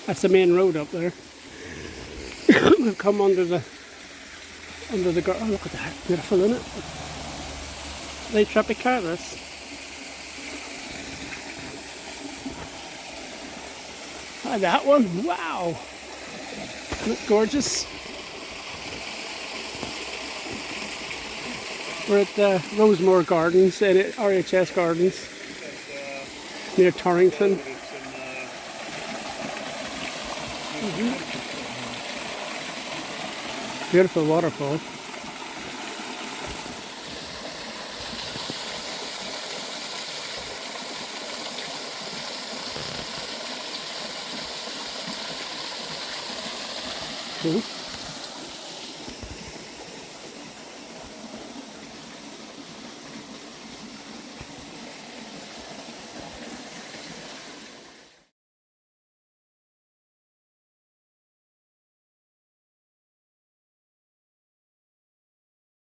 That's the main road up there. We've come under the oh, look at that, beautiful, isn't it? They tropicalis. Ah, that one, wow, isn't it gorgeous? We're at the Rosemoor Gardens, RHS Gardens, near Torrington. Beautiful waterfall.